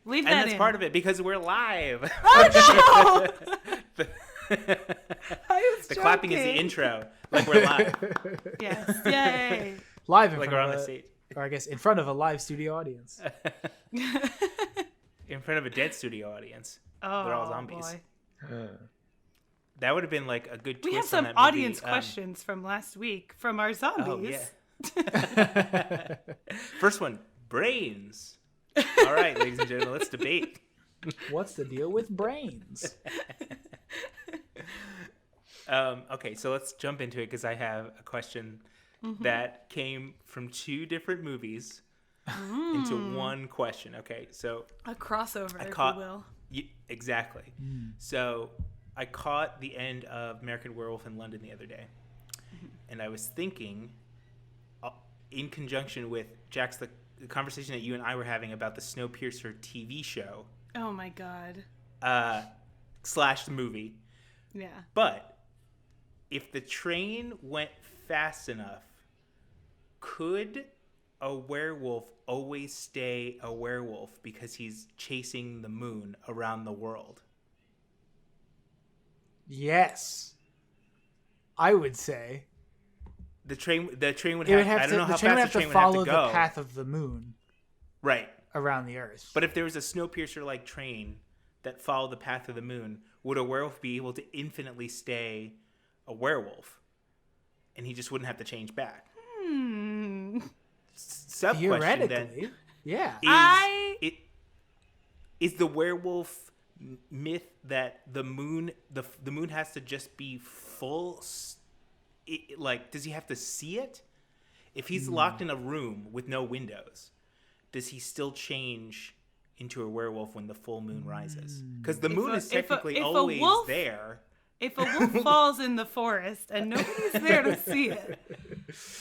Leave that And that's in. part of it because we're live. Oh, no! I was The clapping is the joking. intro. Like we're live. Yes. Yay. Live in Like front we're on of the a, stage. or I guess in front of a live studio audience. In front of a dead studio audience. Oh, They're all zombies. boy. That would have been like a good twist. We have some on that movie. audience questions from last week from our zombies. Oh, yeah. First one, brains. All right, ladies and gentlemen, let's debate. What's the deal with brains? Okay, so let's jump into it because I have a question that came from two different movies into one question. Okay, so A crossover, if caught- you will. Exactly. So I caught the end of American Werewolf in London the other day, and I was thinking, in conjunction with Jax, the conversation that you and I were having about the Snowpiercer TV show Oh my god. / the movie. Yeah. But if the train went fast enough, could a werewolf always stay a werewolf because he's chasing the moon around the world? Yes. I would say. The train would It have, would I have don't to, know how the train would fast have the to train would have follow to go. the path of the moon Right. around the Earth. But if there was a Snowpiercer-like train that followed the path of the moon, would a werewolf be able to infinitely stay a werewolf? And he just wouldn't have to change back. Sub-question then. Theoretically, yeah. Is the werewolf myth that the moon has to just be full? Does he have to see it? If he's locked in a room with no windows, does he still change into a werewolf when the full moon rises? Because the moon is technically always there. If a wolf falls in the forest and nobody's there to see it.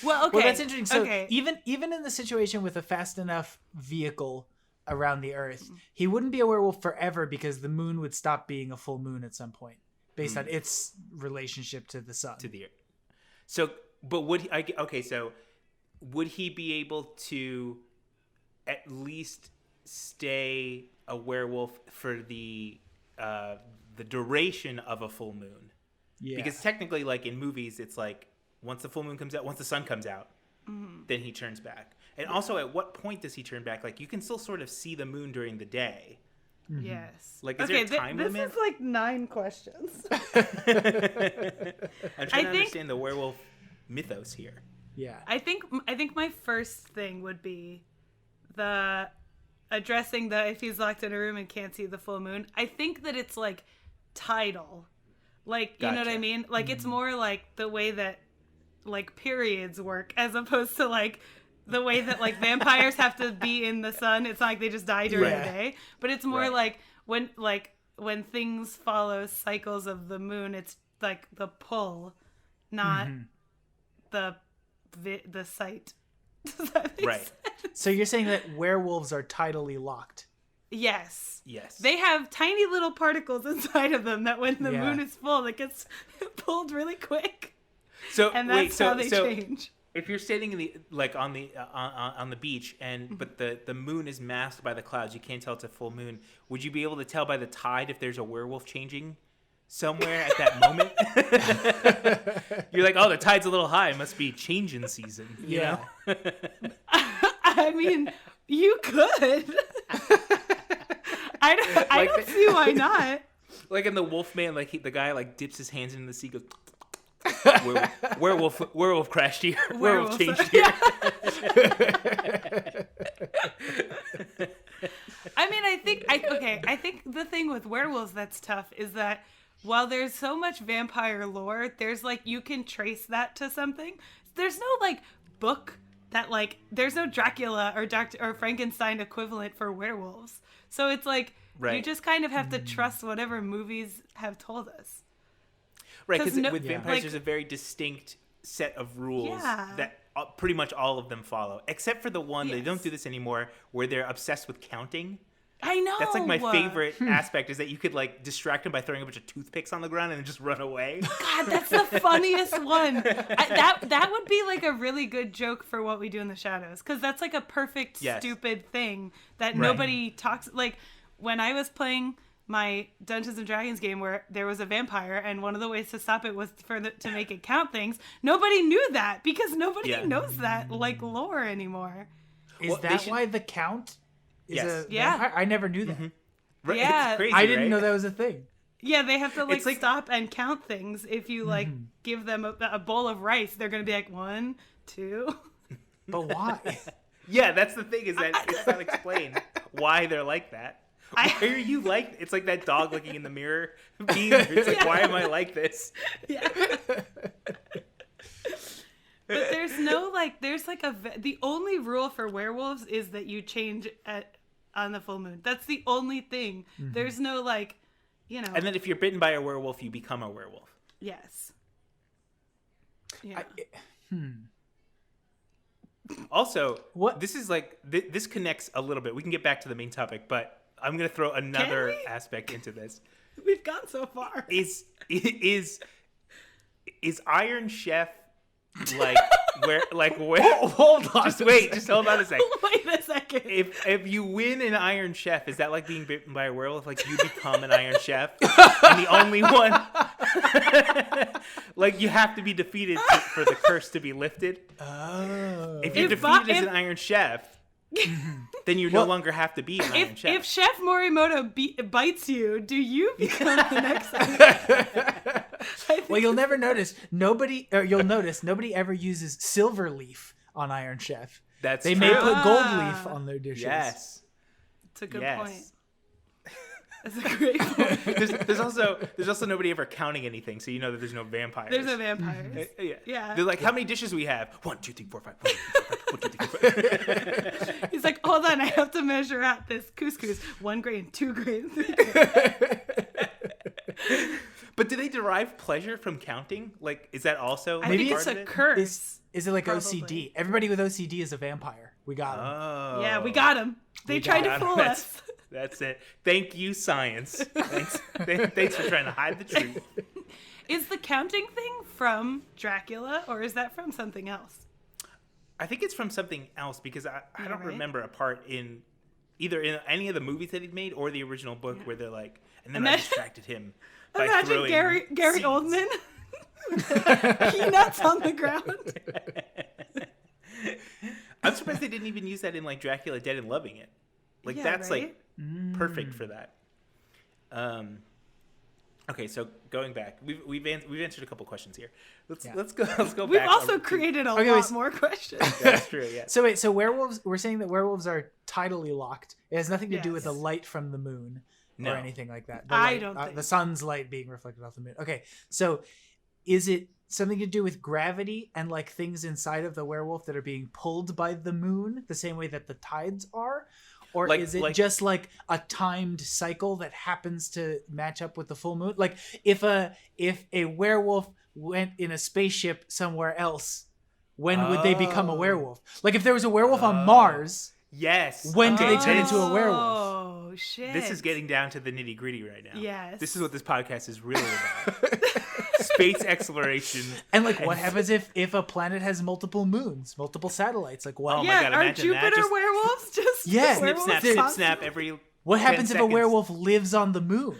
Well, okay. Well, that's interesting. So okay. even in the situation with a fast enough vehicle around the Earth, he wouldn't be a werewolf forever because the moon would stop being a full moon at some point based on its relationship to the sun. To the Earth. So, but would would he be able to at least stay a werewolf for the duration of a full moon? Yeah. Because technically, like in movies, it's like once the full moon comes out, once the sun comes out, then he turns back. And also, at what point does he turn back? Like, you can still sort of see the moon during the day. Yes. Like, is there a time this limit? is like 9 questions. I'm trying to understand the werewolf mythos here. Yeah. I think my first thing would be the addressing the if he's locked in a room and can't see the full moon. I think that it's like tidal. Like, you know what I Gotcha. mean? Like it's more like the way that like periods work as opposed to like the way that like vampires have to be in the sun. It's not like they just die during the day, but it's more Right. like when things follow cycles of the moon, it's like the pull, not the sight. Does that make Right. sense? So you're saying that werewolves are tidally locked? Yes. Yes. They have tiny little particles inside of them that when the moon is full, it gets pulled really quick. So And that's how they change. If you're standing in the on the beach but the moon is masked by the clouds, you can't tell it's a full moon. Would you be able to tell by the tide if there's a werewolf changing somewhere at that moment? You're like, oh, the tide's a little high. It must be changing season. You know? I mean, you could. I don't see why not. Like in the Wolfman, like the guy like dips his hands into the sea, goes. werewolf crashed here. Werewolf changed here. I mean, I think the thing with werewolves that's tough is that while there's so much vampire lore, there's like you can trace that to something. There's no like book that like there's no Dracula or Frankenstein equivalent for werewolves. So it's like you just kind of have to trust whatever movies have told us. Right, because with vampires, like, there's a very distinct set of rules Yeah. that pretty much all of them follow, except for the one they don't do this anymore, where they're obsessed with counting. I know. That's like my favorite aspect is that you could like distract him by throwing a bunch of toothpicks on the ground and then just run away. God, that's the funniest one. That would be like a really good joke for What We Do in the Shadows, because that's like a perfect stupid thing that nobody talks. Like when I was playing my Dungeons and Dragons game where there was a vampire, and one of the ways to stop it was to make it count things. Nobody knew that because nobody knows that like lore anymore. Is that why the count is a Yeah. vampire? I never knew that. Mm-hmm. Right? Yeah. It's crazy, I didn't right? know that was a thing. Yeah, they have to like, It's like- stop and count things. If you like give them a bowl of rice, they're gonna be like 1, 2. But why? Yeah, that's the thing is that it's not explained why they're like that. Why are you like? It's like that dog looking in the mirror meme. It's like, why am I like this? Yeah. But there's no like, there's like the only rule for werewolves is that you change on the full moon. That's the only thing. There's no like, you know. And then if you're bitten by a werewolf, you become a werewolf. Yes. Yeah. Also, What? this is like this connects a little bit. We can get back to the main topic, but I'm gonna throw another we? aspect into this. We've gone so far. Is Iron Chef like where Hold on. just hold on a second. Wait a second. If you win an Iron Chef, is that like being bitten by a werewolf? Like you become an Iron Chef, and the only one, like you have to be defeated for the curse to be lifted. Oh. If you're defeated as an Iron Chef, then you no longer have to be an Iron Chef. If Chef Morimoto bites you, do you become the next Iron? Well, you'll notice nobody ever uses silver leaf on Iron Chef. That's They true. may put gold leaf on their dishes. Yes. It's a good Yes. point. That's a great point. There's also nobody ever counting anything, so you know that there's no vampires. There's no vampires. Yeah. Yeah. They're like, how many dishes we have? 1, 2, 3, 4, 5. 1, 2, 3, 4, 5. He's like, hold on, I have to measure out this couscous. 1 grain, 2 grains, 3 grains. But do they derive pleasure from counting? Like, is that also I like, think part it's of a it? curse. Is it like Probably. OCD? Everybody with OCD is a vampire. We got him. Oh. Yeah, we got him. They tried to got 'em. fool That's- us. That's it. Thank you, science. Thanks for trying to hide the truth. Is the counting thing from Dracula, or is that from something else? I think it's from something else because I don't right? remember a part in either in any of the movies that he made or the original book where they're like, and then I Imagine- distracted him by Imagine throwing Gary seeds. Oldman. Peanuts on the ground. I'm surprised they didn't even use that in like Dracula Dead and Loving It. Like Yeah, that's right? like perfect for that. Okay, so going back, we've answered a couple questions here. Let's go We've back. also created a lot wait. more questions. That's true. Yeah. So wait, so werewolves? We're saying that werewolves are tidally locked. It has nothing to do with the Yes. light from the moon No. or anything like that. I don't think the so. sun's light being reflected off the moon. Okay, so is it something to do with gravity and like things inside of the werewolf that are being pulled by the moon, the same way that the tides are? Or is it just like a timed cycle that happens to match up with the full moon? Like if a werewolf went in a spaceship somewhere else, when would they become a werewolf? Like if there was a werewolf on Mars, Yes. when do they turn this- into a werewolf? Oh, shit. This is getting down to the nitty gritty right now. Yes. This is what this podcast is really about. Space exploration. And like what happens if a planet has multiple moons, multiple satellites? Like what? Oh my yeah, God, are imagine that. Jupiter Just- werewolves just Yeah. Snip, werewolves snap, snip, constantly? snap every What 10 happens if a seconds. werewolf lives on the moon?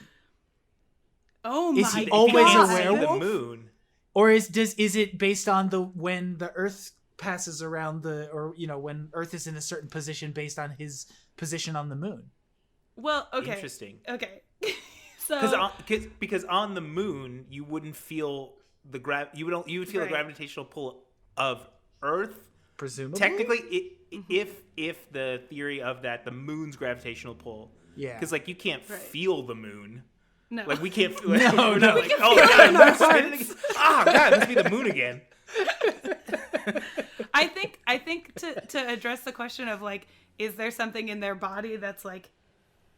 Oh Is my he god. always a Can't see werewolf? the moon. Or is it based on when the Earth passes around when Earth is in a certain position based on his position on the moon? Well, okay. Interesting. Okay. So Because on the moon you wouldn't feel the you would feel the Right. gravitational pull of Earth. Presumably. Technically, if the theory of that the moon's gravitational pull. Yeah. Because like you can't Right. feel the moon. no. Like we can't. No, no. Like, We can oh feel my it in our God, it's spinning hearts. again. Ah, God, it must be the moon again. I think to address the question of like, is there something in their body that's like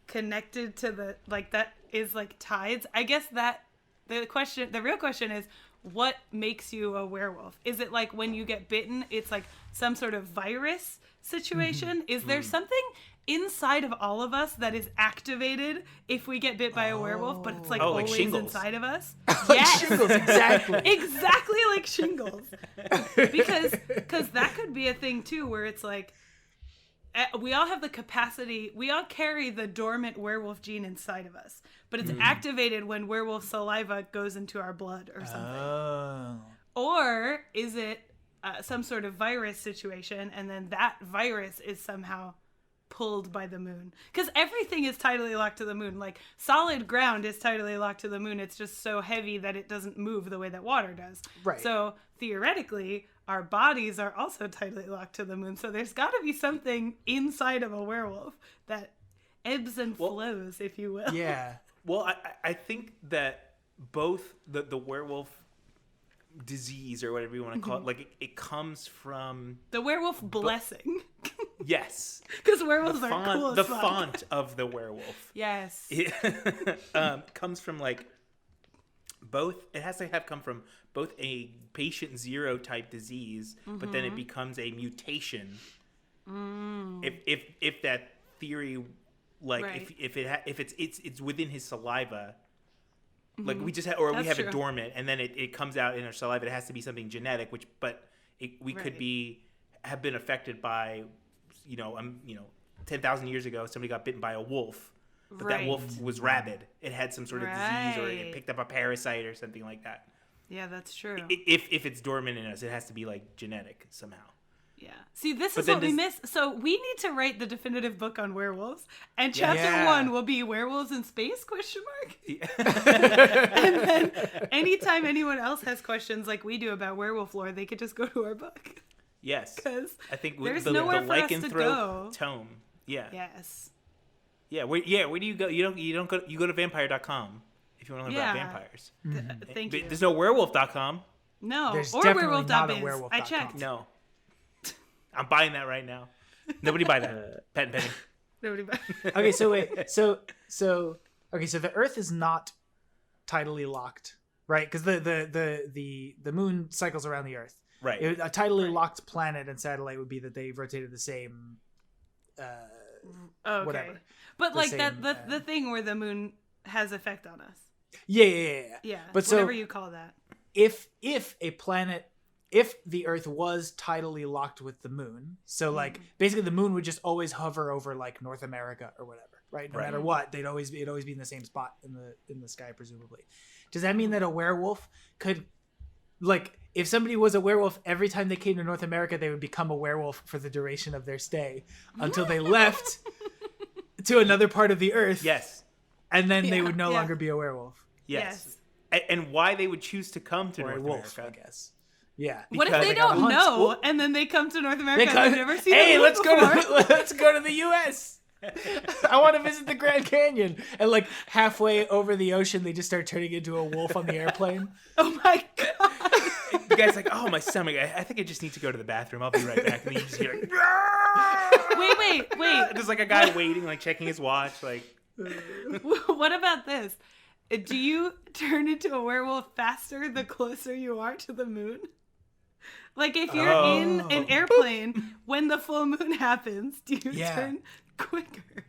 connected to the like that is like tides? I guess that the real question is, what makes you a werewolf? Is it like when you get bitten, it's like some sort of virus situation? Is there something inside of all of us that is activated if we get bit by a werewolf, but it's like like always shingles. inside of us. Like Yes. shingles, exactly. Exactly like shingles. Because that could be a thing too, where it's like we all have the capacity, we all carry the dormant werewolf gene inside of us, but it's activated when werewolf saliva goes into our blood or something. Oh. Or is it some sort of virus situation, and then that virus is somehow pulled by the moon? Because everything is tidally locked to the moon. Like, solid ground is tidally locked to the moon. It's just so heavy that it doesn't move the way that water does. Right. So, theoretically, our bodies are also tidally locked to the moon. So there's got to be something inside of a werewolf that ebbs and flows, if you will. Yeah. Well, I think that both the werewolf disease, or whatever you want to call it, like it comes from The werewolf blessing. yes, Because werewolves are cool as the fuck. font of the werewolf. Yes. Comes from like both. It has to have come from both a patient zero type disease, but then it becomes a mutation. If that theory, like Right. if it's within his saliva. Like we just have, or we That's have true. it dormant, and then it comes out in our saliva. It has to be something genetic, we could Right. have been affected by, 10,000 years ago, somebody got bitten by a wolf, but that wolf Right. was rabid. It had some sort of disease, or it Right. picked up a parasite or something like that. Yeah, that's true. If it's dormant in us, it has to be like genetic somehow. Yeah. See, this But is then what we miss. So we need to write the definitive book on werewolves, and chapter Yeah. 1 will be werewolves in space ? And then anytime anyone else has questions like we do about werewolf lore, they could just go to our book. Yes, 'Cause I think there's the nowhere for us to lycanthrope go. tome. Yeah, Yes. yeah. Where do you go? You don't go. You go to vampire.com if you want to learn about Yeah. vampires. Thank you. There's no werewolf.com. No. There's Or definitely werewolf.biz. not a werewolf.com. I checked. No. I'm buying that right now. Nobody buy that. Pet and penny. Nobody buy- Okay, so wait. So the Earth is not tidally locked, right? Because the moon cycles around the Earth. Right. A tidally locked planet and satellite would be that they rotated the same. Okay. Whatever. But The like same, the thing where the moon has effect on us. Yeah. Yeah. But so whatever you call that. if the Earth was tidally locked with the moon, so like basically the moon would just always hover over like North America or whatever, right? No matter what, it'd always be in the same spot in the sky, presumably. Does that mean that a werewolf could, like, if somebody was a werewolf, every time they came to North America, they would become a werewolf for the duration of their stay until they left to another part of the Earth? Yes. And then they Yeah, would no yeah. longer be a werewolf. Yes. And why they would choose to come to Or North a wolf, America. I guess. Yeah. What if Because they they gotta don't hunt. know, Well, and then they come to North America They and come- they've never seen hey, a let's before? let's go to the U.S. I want to visit the Grand Canyon. And like halfway over the ocean, they just start turning into a wolf on the airplane. Oh my god. The guy's like, oh, my stomach. I think I just need to go to the bathroom. I'll be right back. And then you just hear like, Wait. there's like a guy waiting, like checking his watch. Like, What about this? Do you turn into a werewolf faster the closer you are to the moon? Like if you're in an airplane when the full moon happens, do you turn quicker?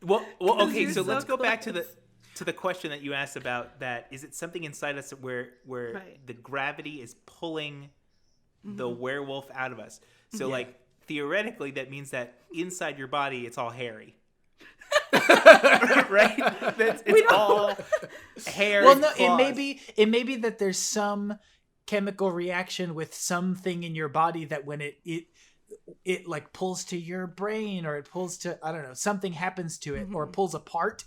well, okay. you're So so let's go back to close. the question that you asked about that. Is it something inside us where Right. the gravity is pulling the werewolf out of us? So like theoretically, that means that inside your body, it's all hairy. Right? It's all hair. Well, and no, claws. it may be that there's some chemical reaction with something in your body that when it like pulls to your brain, or it pulls to, I don't know, something happens to it, or pulls apart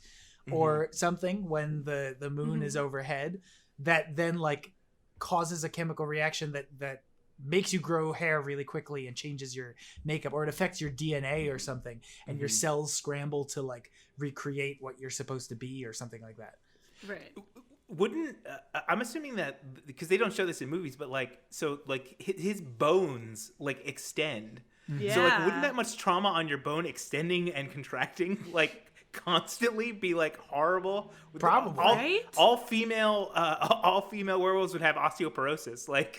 or something when the moon is overhead, that then like causes a chemical reaction that makes you grow hair really quickly and changes your makeup, or it affects your DNA or something, and your cells scramble to like recreate what you're supposed to be or something like that. Right. Wouldn't I'm assuming that because they don't show this in movies, but like so like his bones like extend. Yeah. So like wouldn't that much trauma on your bone extending and contracting like constantly be like horrible? Probably. Right? All female werewolves would have osteoporosis. Like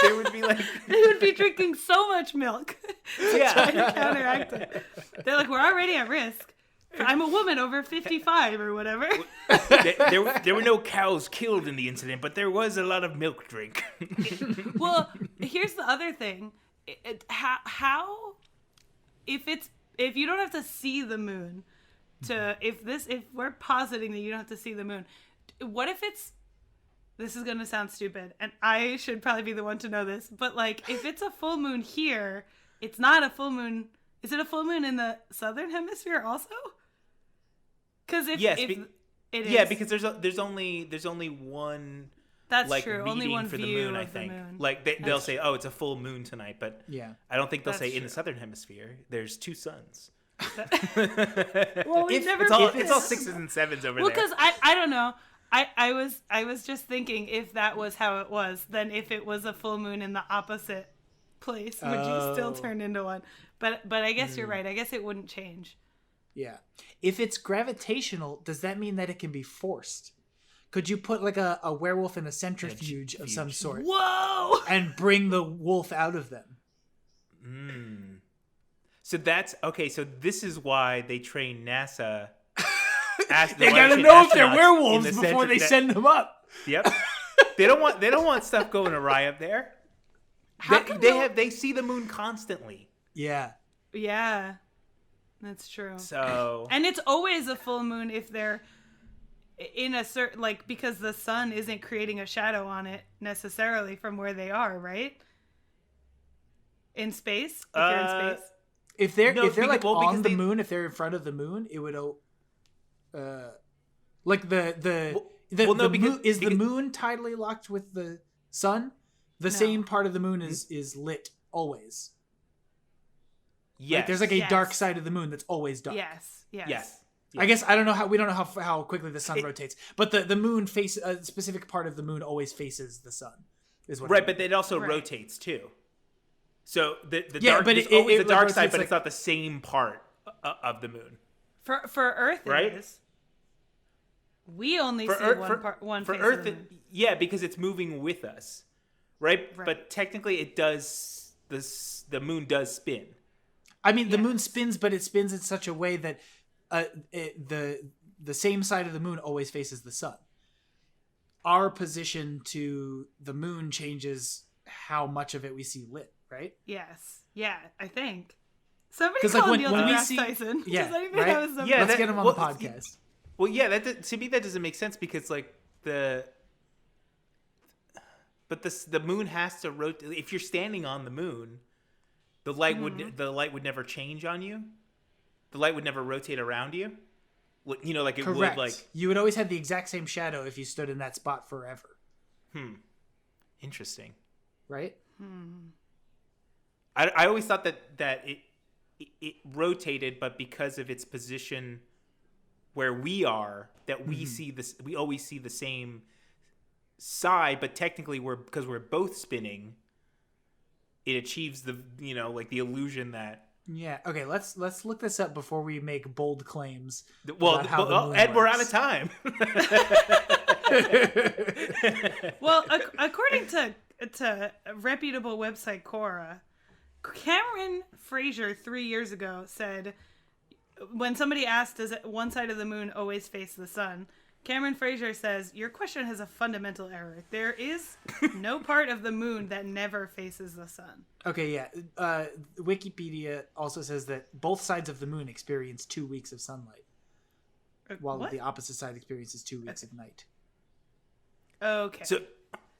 They would be like, They would be drinking so much milk to Yeah. try to counteract it. They're like, we're already at risk. I'm a woman over 55 or whatever. there were no cows killed in the incident, but there was a lot of milk drink. Well, here's the other thing. How if you don't have to see the moon if we're positing that you don't have to see the moon, what if this is going to sound stupid and I should probably be the one to know this, but like if it's a full moon here, it's not a full moon. Is it a full moon in the southern hemisphere also? Because if it is, yeah, because there's only one. That's like, true. reading Only one for view the moon, of I think. the moon. Like they'll say, "Oh, it's a full moon tonight," but Yeah. I don't think they'll That's say in the true. southern hemisphere. There's two suns. Well, we've never. It's all sixes and sevens over Well, there. because I don't know. I was just thinking if that was how it was, then if it was a full moon in the opposite place, would you still turn into one? But I guess you're right. I guess it wouldn't change. Yeah. If it's gravitational, does that mean that it can be forced? Could you put like a werewolf in a centrifuge of some sort Whoa! and bring the wolf out of them? So that's okay. So this is why they train NASA. They gotta know if they're werewolves before they send them up. Yep. They don't want stuff going awry up there. They see the moon constantly. Yeah. Yeah, that's true. So And it's always a full moon if they're in a certain, like, because the sun isn't creating a shadow on it necessarily from where they are, right? In space, if you're in space. If they're No, like well, on because the moon, if they're in front of the moon, it would like the moon, is the moon tidally locked with the sun? The same part of the moon is lit always. yes, Like, there's like a Yes. dark side of the moon that's always dark. Yes. yes. I guess we don't know how quickly the sun rotates, but the moon face a specific part of the moon always faces the sun. Is what I Right, mean. but it also Right. rotates too. So the Yeah, dark, but there's it always the dark rotates side, but like- it's not the same part of the moon. For Earth, Right? it is. We only see one for face Earth, of the moon. yeah, because it's moving with us, right? Right. But technically, it does. The moon does spin. I mean, the moon Yes. spins, but it spins in such a way that the same side of the moon always faces the sun. Our position to the moon changes how much of it we see lit, right? Yes. Yeah, I think. Somebody 'Cause, call like, when Neil we deGrasse see- Tyson. yeah, Does anybody right? have a subject? Yeah, Let's that- get him on well, the podcast. Well, yeah, to me that doesn't make sense because like the moon has to rotate. If you're standing on the moon, the light would never change on you. The light would never rotate around you. You know, like it Correct. would. Like You would always have the exact same shadow if you stood in that spot forever, interesting. right? I always thought that it rotated, but because of its position where we are, that we see this, we always see the same side, but technically because we're both spinning, it achieves the the illusion that. Yeah. Okay. Let's look this up before we make bold claims. Well, about how the moon Ed, we're out works. of time. Well, according to a reputable website, Quora, Cameron Fraser 3 years ago said, when somebody asked, does one side of the moon always face the sun? Cameron Fraser says, your question has a fundamental error. There is no part of the moon that never faces the sun. Okay. Yeah. Wikipedia also says that both sides of the moon experience 2 weeks of sunlight, while What? the opposite side experiences 2 weeks of night. Okay.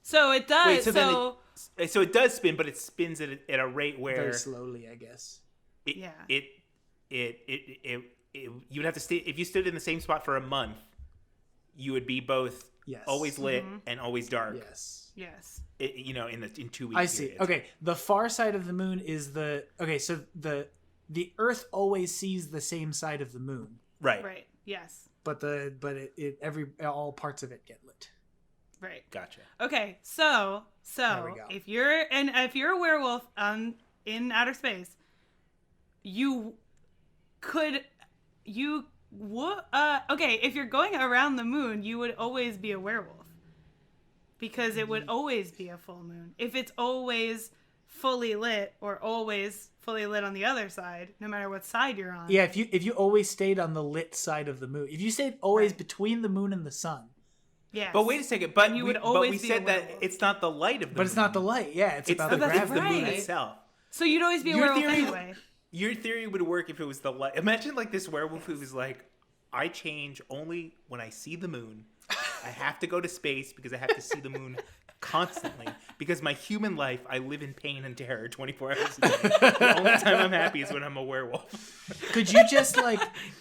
So it does. wait, so it does spin, but it spins at a rate where Very slowly, I guess. Yeah. You would have to stay if you stood in the same spot for a month. You would be both Yes. always lit and always dark. Yes. Yes. In 2 weeks. I see. Okay, the far side of the moon is so the Earth always sees the same side of the moon, Right. Right. Yes. but all parts of it get lit. Right. Gotcha. Okay. So There we go. if you're a werewolf in outer space, okay, if you're going around the moon, you would always be a werewolf. because it would always be a full moon. If it's always fully lit or always fully lit on the other side, no matter what side you're on. Yeah, if you always stayed on the lit side of the moon, if you stayed always between the moon and the sun. Yes. But wait a second. But you we, would always but we be said a that werewolf. it's not the light of the moon. But it's not the light. Yeah, it's about the the, gravity. the moon right. itself. So you'd always be a Your werewolf theory- anyway. Your theory would work if it was the light. Imagine like this werewolf who was like, I change only when I see the moon. I have to go to space because I have to see the moon constantly. Because my human life, I live in pain and terror 24 hours a day. The only time I'm happy is when I'm a werewolf. Could you just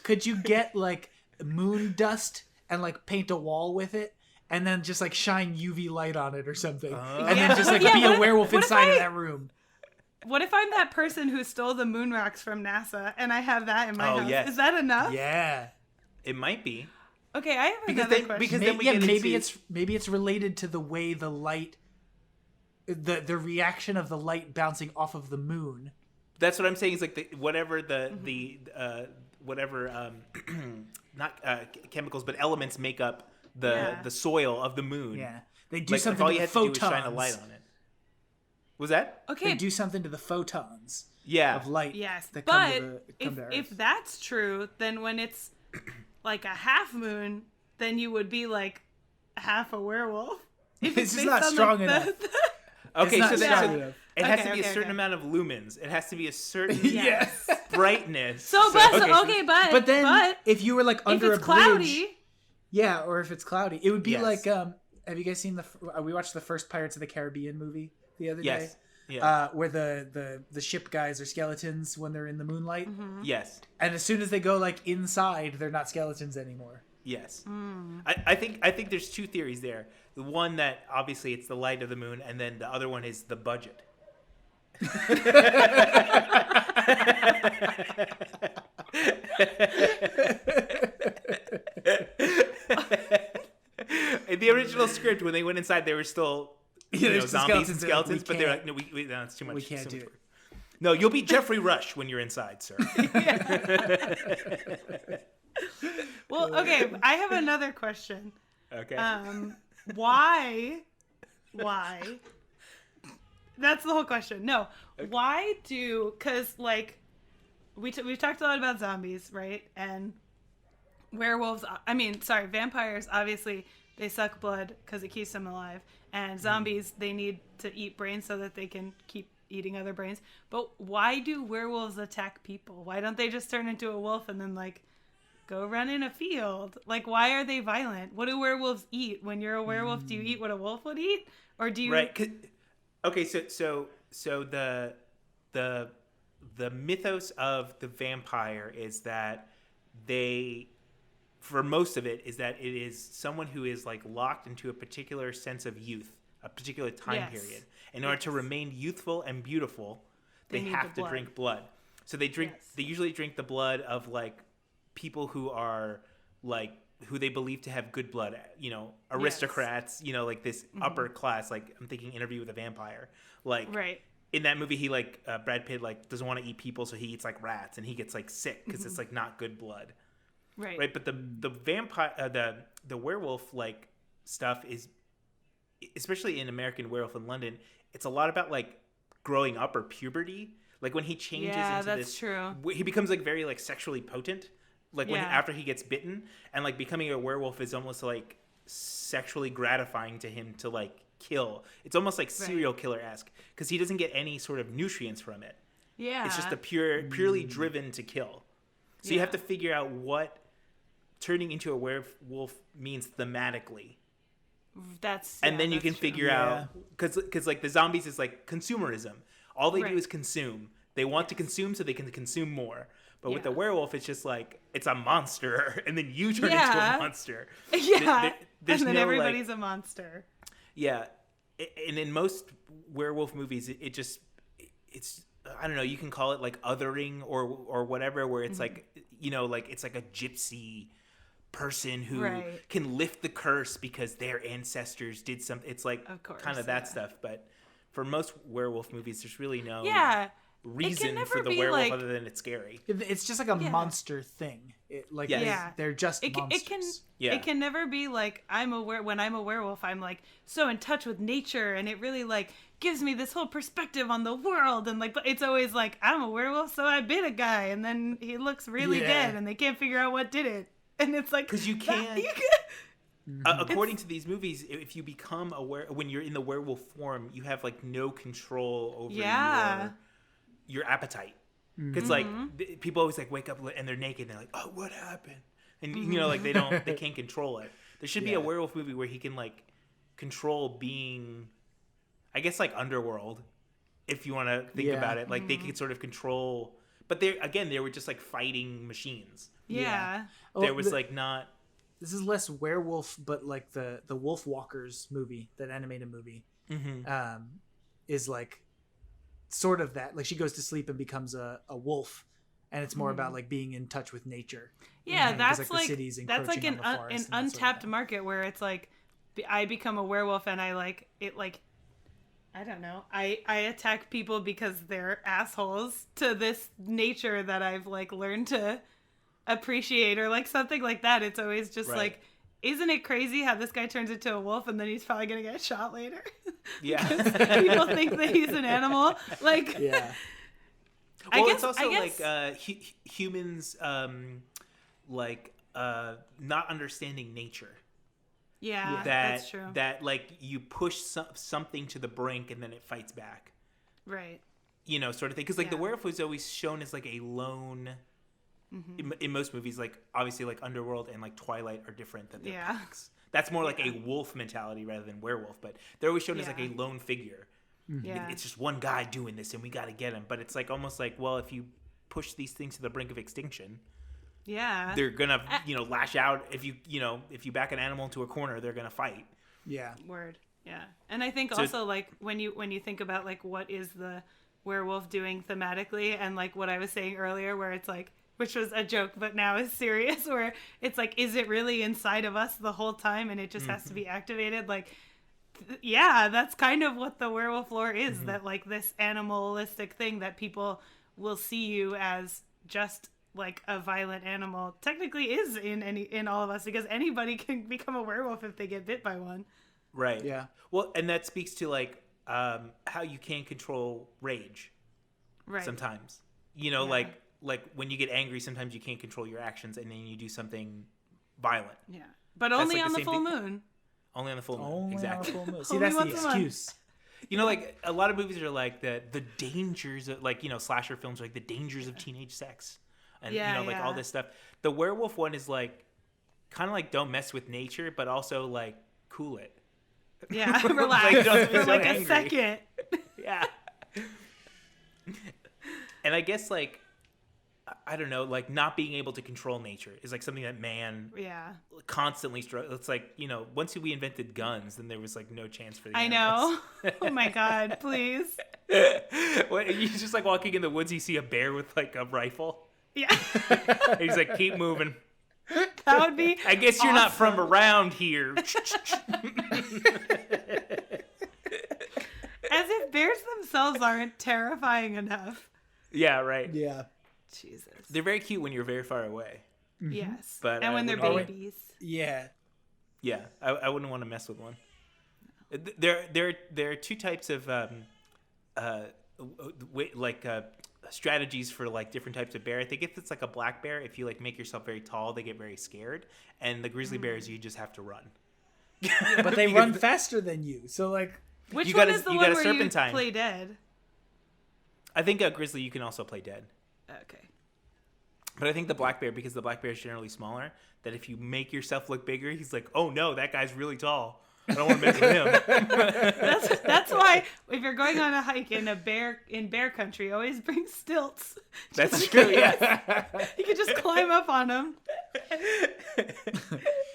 could you get like moon dust and like paint a wall with it? And then just like shine UV light on it or something. And then just like Yeah, be what a if- werewolf what if inside of I- that room. What if I'm that person who stole the moon rocks from NASA and I have that in my house? yes. Is that enough? Yeah. It might be. Okay, I have Because another then- question. because then we Maybe, get into- maybe it's related to the way the light, the reaction of the light bouncing off of the moon. That's what I'm saying. Is like whatever whatever not chemicals but elements make up the soil of the moon. Yeah, they do Like if something all to you the have to do is photons. shine a light on it. Was that? Okay, They do something to the photons Yeah. of light. yes, that but come to Earth. if that's true, then when it's like a half moon, then you would be like half a werewolf. If This it's is based not on, strong like, enough. Okay, not so strong then enough. it has Okay, to be a okay, certain okay. amount of lumens. It has to be a certain Yes. brightness. So, But then, but if you were like if under it's a bridge, cloudy, yeah, or if it's cloudy, it would be Yes. like. Have you guys seen we watched the first Pirates of the Caribbean movie the other Yes. day? Yeah. Where the ship guys are skeletons when they're in the moonlight, Yes. and as soon as they go like inside, they're not skeletons anymore. Yes. I think there's two theories there. The one that obviously it's the light of the moon, and then the other one is the budget. In the original script, when they went inside, they were still there's still zombies and skeletons, skeletons, but but they're like, no, no, it's too much. We can't too do much it. work. No, you'll be Jeffrey Rush when you're inside, sir. well, okay, I have another question. Okay. Why? That's the whole question. No, why because like we've talked a lot about zombies, right? And werewolves. Vampires. Obviously, they suck blood because it keeps them alive. And zombies, they need to eat brains so that they can keep eating other brains. But why do werewolves attack people? Why don't they just turn into a wolf and then like go run in a field? Like, why are they violent? What do werewolves eat? When you're a werewolf, do you eat what a wolf would eat, or do you? Right. Okay. So the mythos of the vampire is that for most of it, is that it is someone who is like locked into a particular sense of youth, a particular time period. In order to remain youthful and beautiful, they need have the to drink blood. So they drink. Yes. They usually drink the blood of like people who are like who they believe to have good blood. Aristocrats. Like this upper class. Like I'm thinking Interview with a Vampire. Like Right. in that movie, he Brad Pitt doesn't want to eat people, so he eats like rats, and he gets like sick because it's like not good blood. Right. Right, but the vampire, the werewolf like stuff is, especially in American Werewolf in London, it's a lot about like growing up or puberty. Like when he changes Yeah, into that's this, true. he becomes like very like sexually potent. Like when Yeah. after he gets bitten, and like becoming a werewolf is almost like sexually gratifying to him to like kill. It's almost like serial killer-esque because he doesn't get any sort of nutrients from it. Yeah. It's just purely driven to kill. So you have to figure out what turning into a werewolf means thematically. And then you can figure out, because like the zombies is like consumerism. All they do is consume. They want to consume so they can consume more. But with the werewolf, it's just like, it's a monster, and then you turn into a monster. Yeah. There's and then no, everybody's a monster. Yeah. And in most werewolf movies, it's I don't know, you can call it like othering or whatever, where it's like, like it's like a gypsy person who can lift the curse because their ancestors did something. It's like kind of that stuff. But for most werewolf movies, there's really no reason for the werewolf other than it's scary. It's just like a monster thing. Yeah. they're just monsters. It can never be like when I'm a werewolf, I'm like so in touch with nature, and it really like gives me this whole perspective on the world, and like it's always like I'm a werewolf, so I bit a guy, and then he looks really dead, and they can't figure out what did it, and it's like because you can't. According to these movies, if you become when you're in the werewolf form, you have like no control over your appetite. Because like people always like wake up and they're naked and they're like, oh, what happened? And you know, like they can't control it. There should be a werewolf movie where he can like control being, I guess, like Underworld, if you want to think about it. Like they could sort of control, but they were just like fighting machines. Yeah. There was like not. This is less werewolf, but like the Wolf Walkers movie, that animated movie, is like sort of that. Like she goes to sleep and becomes a wolf, and it's more about like being in touch with nature. Yeah, that's the like city's that's like encroaching on the forest an and that untapped sort of market where it's like I become a werewolf and I like it like I don't know. I attack people because they're assholes to this nature that I've like learned to appreciate, or like something like that. It's always just like, isn't it crazy how this guy turns into a wolf and then he's probably gonna get shot later? Yeah. People think that he's an animal. Like, well, it's also like humans not understanding nature. Yeah, that's true. That like you push something to the brink and then it fights back. Right. You know, sort of thing. Because like the werewolf was always shown as like a lone. In most movies, like obviously like Underworld and like Twilight are different than their packs. That's more like a wolf mentality rather than werewolf, but they're always shown as like a lone figure. Yeah. It's just one guy doing this and we got to get him. But it's like almost like, well, if you push these things to the brink of extinction, they're going to, lash out. If you back an animal into a corner, they're going to fight. Yeah. Word. Yeah. And I think also like when you think about like what is the werewolf doing thematically, and like what I was saying earlier where it's like, which was a joke, but now is serious, where it's like, is it really inside of us the whole time and it just has to be activated? Like, that's kind of what the werewolf lore is, that like this animalistic thing that people will see you as just like a violent animal technically is in all of us, because anybody can become a werewolf if they get bit by one. Right. Yeah. Well, and that speaks to like how you can control rage. Right. Sometimes, like when you get angry, sometimes you can't control your actions, and then you do something violent. Yeah, but only on the full moon. Only on the full moon. Exactly. Full moon. See, that's the excuse. Like a lot of movies are like the dangers of like slasher films are like the dangers of teenage sex, and like all this stuff. The werewolf one is like kind of like don't mess with nature, but also like cool it. Yeah, relax for like a second. Yeah. And I guess like I don't know, like not being able to control nature is like something that man constantly struggles. It's like, once we invented guns, then there was like no chance for the animals. I know. Oh my God, please. You just like walking in the woods, you see a bear with like a rifle. Yeah. And he's like, keep moving. That would be I guess you're not from around here. As if bears themselves aren't terrifying enough. Yeah, right. Yeah. Jesus. They're very cute when you're very far away. Yes. But and when they're babies. Yeah. Yeah. I wouldn't want to mess with one. There are two types of strategies for like different types of bear. I think if it's like a black bear, if you like make yourself very tall, they get very scared. And the grizzly bears, you just have to run. But they run faster than you. So like, which one is the one where you play dead? I think a grizzly you can also play dead. Okay. But I think the black bear, because the black bear is generally smaller, that if you make yourself look bigger, he's like, oh no, that guy's really tall. I don't want to mess with him. That's why if you're going on a hike in bear country, always bring stilts. That's true. Yeah. You can just climb up on them.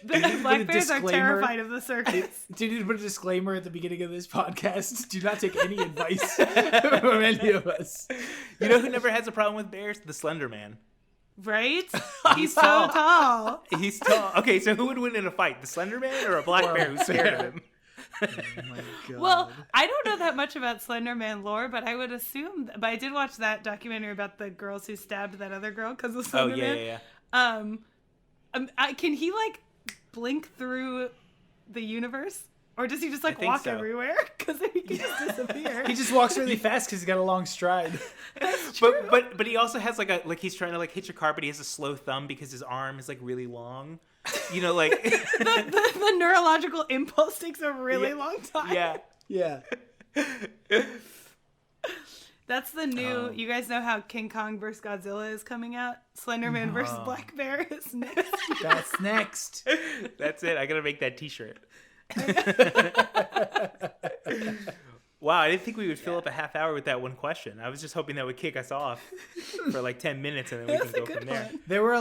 The black bears are terrified of the circus. Do you need to put a disclaimer at the beginning of this podcast? Do not take any advice from any of us. You know who never has a problem with bears? The Slender Man. Right? He's so tall. He's tall. Okay, so who would win in a fight? The Slender Man or a black bear who's scared of him? Oh my God. Well, I don't know that much about Slender Man lore, but I would assume. But I did watch that documentary about the girls who stabbed that other girl because of Slender Man. Yeah. Can he like blink through the universe, or does he just like think walk so. everywhere? Because then he can just disappear. He just walks really fast because he's got a long stride. That's true. But he also has like he's trying to like hit your car, but he has a slow thumb because his arm is like really long. You know, like the neurological impulse takes a really long time. yeah. Yeah. That's the new. You guys know how King Kong vs. Godzilla is coming out? Slenderman versus Black Bear is next. That's next. That's it. I gotta make that T-shirt. Wow, I didn't think we would fill up a half hour with that one question. I was just hoping that would kick us off for like 10 minutes and then we That's can a go good from there. one. There were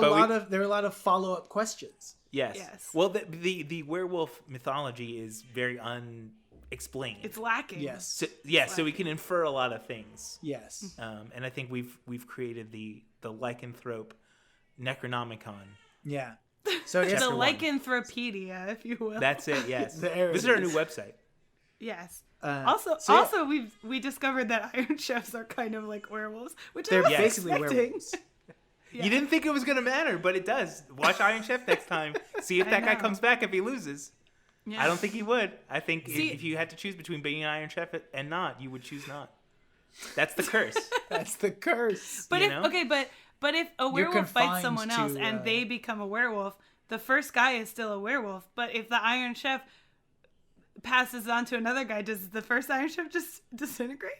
a lot of follow-up questions. Yes. Yes. Well, the werewolf mythology is very unexplained. It's lacking. Yes. So we can infer a lot of things. Yes. And I think we've created the lycanthrope Necronomicon. Yeah. So The yes, Chapter one. lycanthropedia, if you will. That's it. Yes. There it Visit our new is. website. Yes. so Also, we discovered that Iron Chefs are kind of like werewolves, which they're I was basically expecting. werewolves. Yeah. You didn't think it was gonna matter, but it does. Watch Iron Chef next time. See if I that guy know. comes back if he loses. Yeah. I don't think he would. I think See- if you had to choose between being an Iron Chef and not, you would choose not. That's the curse. That's the curse. But you if know? but if a werewolf confined bites someone else to, and they become a werewolf, the first guy is still a werewolf. But if the Iron Chef passes on to another guy, does the first Iron Chef just disintegrate?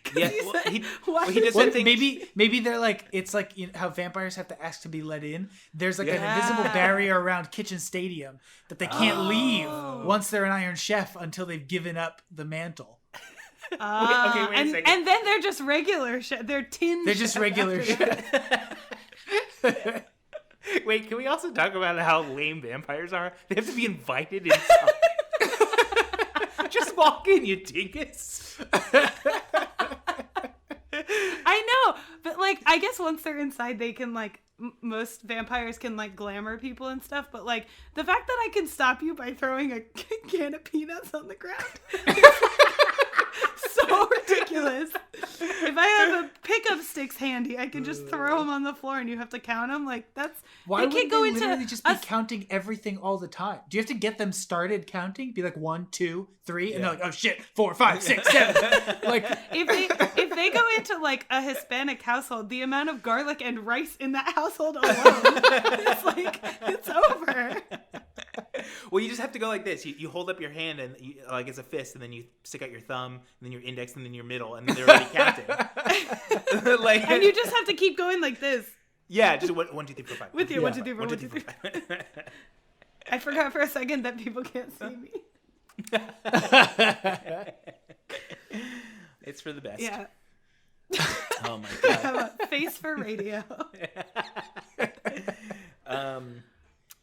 'Cause Yeah, he well, said- he why does Well, that thing. maybe they're like, it's like, you know, how vampires have to ask to be let in. There's like an Yeah. invisible barrier around Kitchen Stadium that they can't leave Oh. once they're an Iron Chef until they've given up the mantle. wait a and, second. and then they're just regular chef. They're tin. They're just chef regular after that. chef. Wait, can we also talk about how lame vampires are? They have to be invited inside. Just walk in, you dingus. I know, but like, I guess once they're inside, they can like. Most vampires can like glamour people and stuff, but like the fact that I can stop you by throwing a can of peanuts on the ground. So ridiculous. If I have a pickup sticks handy, I can just throw them on the floor and you have to count them. Like that's Why they would can't they go into literally just be a- counting everything all the time? Do you have to get them started counting? Be like 1, 2, 3, and they're like, oh shit, 4, 5, 6, 7. Like, if they go into like a Hispanic household, the amount of garlic and rice in that household alone, it's like it's over. Well, you just have to go like this. You hold up your hand and like it's a fist, and then you stick out your thumb, and then your index, and then your middle, and then they're already counting. Like, And you just have to keep going like this. yeah, just 1, 2, 3, 4, 5. With you, Yeah. 1, 2, 3, 4, 1, 2, 3. 5. I forgot for a second that people can't see me. It's for the best. Yeah. Oh my god. Have a face for radio.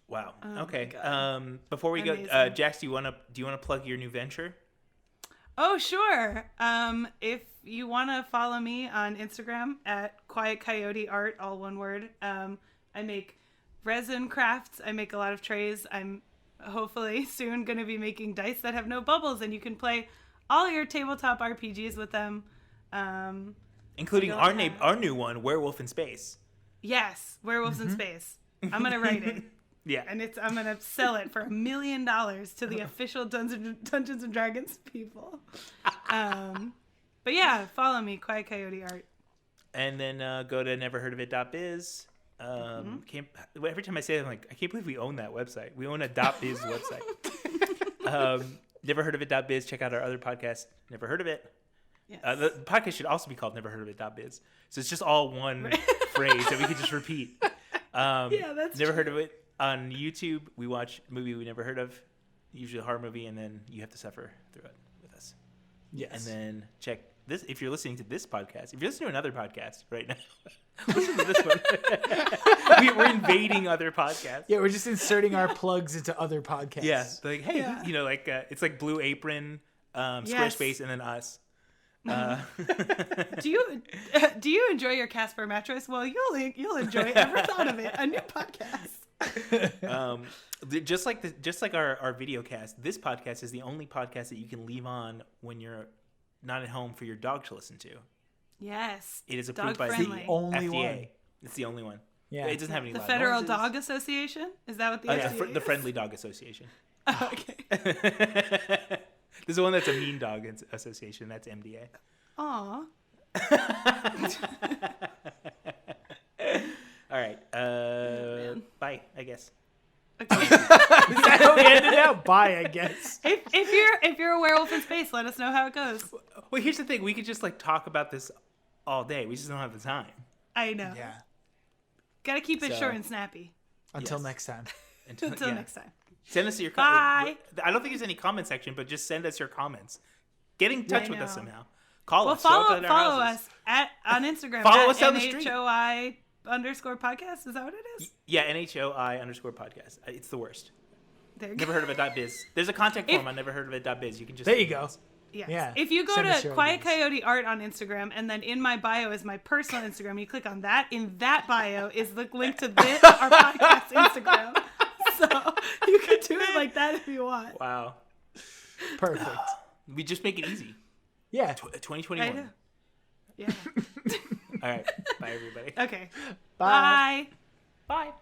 Wow. Oh okay. my God. Before we go, Amazing. Jax, do you want to plug your new venture? Oh, sure. If you want to follow me on Instagram at Quiet Coyote Art, all one word. I make resin crafts. I make a lot of trays. I'm hopefully soon going to be making dice that have no bubbles, and you can play all your tabletop RPGs with them. Including I our don't our new one, Werewolf in Space. Yes, Werewolves in Space. I'm going to write it. Yeah. And I'm gonna sell it for $1 million to the official Dungeons and Dragons people. But yeah, follow me, Quiet Coyote Art. And then go to neverheardofit.biz. Every time I say it, I'm like, I can't believe we own that website. We own a .biz website. Neverheardofit.biz. Check out our other podcast, Never Heard of It. Yes. The podcast should also be called Never Heard of It.biz. So it's just all one phrase that we could just repeat. Yeah, that's Never true. Heard of It. On YouTube, we watch a movie we never heard of, usually a horror movie, and then you have to suffer through it with us. yes. And then check this. If you're listening to this podcast, if you're listening to another podcast right now, listen to this one. We're invading other podcasts. Yeah, we're just inserting our plugs into other podcasts. Yeah, like hey, Yeah. you know, like it's like Blue Apron, Squarespace, and then us. Do you enjoy your Casper mattress? Well, you'll enjoy every thought of it. A new podcast. Just like our video cast, this podcast is the only podcast that you can leave on when you're not at home for your dog to listen to. Yes. It is approved Dog by friendly. the Only FDA. one. It's the only one. Yeah. It doesn't have any The loud Federal noises. Dog Association? Is that what the Yeah, FDA the is? Friendly Dog Association. Oh, okay. There's the one that's a Mean Dog Association. That's MDA. Aw. All right. man. Bye, I guess. Okay. Is that how we ended out? Bye, I guess. if you're a werewolf in space, let us know how it goes. Well, here's the thing. We could just like talk about this all day. We just don't have the time. I know. Yeah. Gotta keep it So- short and snappy. Until Yes. next time. Until yeah. next time. Send us your Bye. I don't think there's any comment section, but just send us your comments. Get in touch I with us know. somehow. Call Well, us. Show up follow at our houses. us on Instagram. Follow at us down the street. NHOI_podcast. Is that what it is? Yeah, NHOI_podcast. It's the worst. There you Never go. heard of it .biz. There's a contact form on neverheardofit.biz. You can just There you go. Yes. Yeah. If you go Send us to your Quiet ideas. Coyote Art on Instagram, and then in my bio is my personal Instagram, you click on that. In that bio is the link to our podcast Instagram. So you can do it like that if you want. Wow. Perfect. We just make it easy. Yeah. 2021. I know. Yeah. All right. Bye, everybody. Okay. Bye. Bye. Bye.